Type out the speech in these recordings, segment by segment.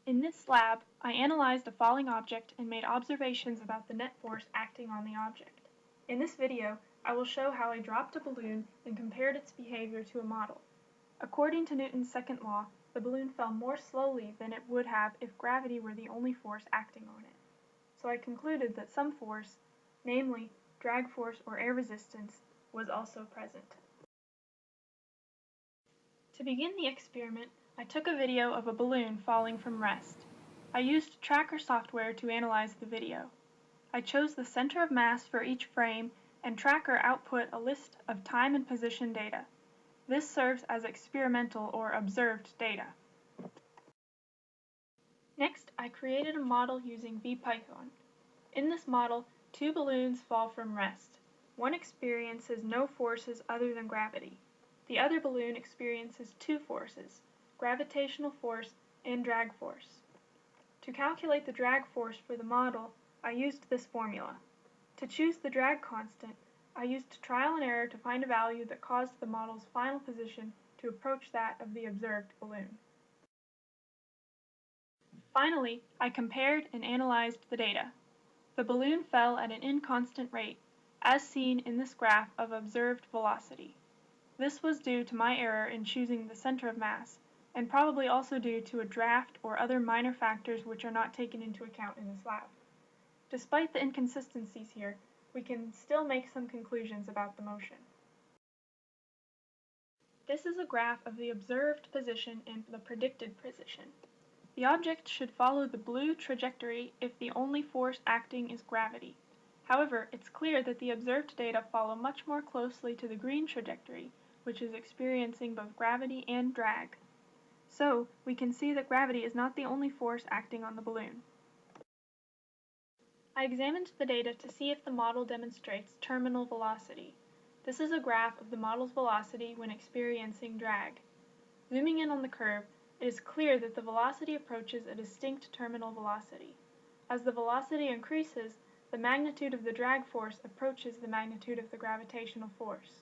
In this lab, I analyzed a falling object and made observations about the net force acting on the object. In this video, I will show how I dropped a balloon and compared its behavior to a model. According to Newton's second law, the balloon fell more slowly than it would have if gravity were the only force acting on it. So I concluded that some force, namely drag force or air resistance, was also present. To begin the experiment, I took a video of a balloon falling from rest. I used tracker software to analyze the video. I chose the center of mass for each frame, and tracker output a list of time and position data. This serves as experimental or observed data. Next, I created a model using Python. In this model, two balloons fall from rest. One experiences no forces other than gravity. The other balloon experiences two forces, gravitational force and drag force. To calculate the drag force for the model, I used this formula. To choose the drag constant, I used trial and error to find a value that caused the model's final position to approach that of the observed balloon. Finally, I compared and analyzed the data. The balloon fell at an inconstant rate, as seen in this graph of observed velocity. This was due to my error in choosing the center of mass, and probably also due to a draft or other minor factors which are not taken into account in this lab. Despite the inconsistencies here, we can still make some conclusions about the motion. This is a graph of the observed position and the predicted position. The object should follow the blue trajectory if the only force acting is gravity. However, it's clear that the observed data follow much more closely to the green trajectory, which is experiencing both gravity and drag. So, we can see that gravity is not the only force acting on the balloon. I examined the data to see if the model demonstrates terminal velocity. This is a graph of the model's velocity when experiencing drag. Zooming in on the curve, it is clear that the velocity approaches a distinct terminal velocity. As the velocity increases, the magnitude of the drag force approaches the magnitude of the gravitational force.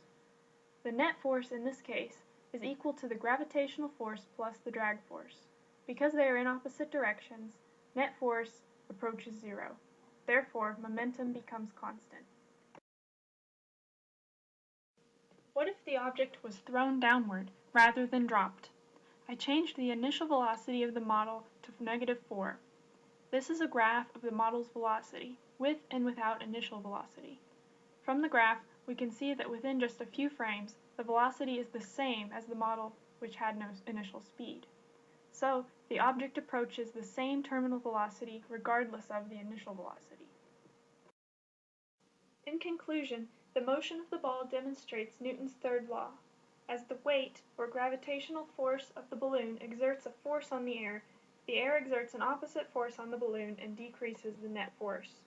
The net force in this case is equal to the gravitational force plus the drag force. Because they are in opposite directions, net force approaches zero. Therefore, momentum becomes constant. What if the object was thrown downward rather than dropped? I changed the initial velocity of the model to -4. This is a graph of the model's velocity, with and without initial velocity. From the graph, we can see that within just a few frames, the velocity is the same as the model which had no initial speed. So, the object approaches the same terminal velocity regardless of the initial velocity. In conclusion, the motion of the ball demonstrates Newton's third law. As the weight, or gravitational force, of the balloon exerts a force on the air exerts an opposite force on the balloon and decreases the net force.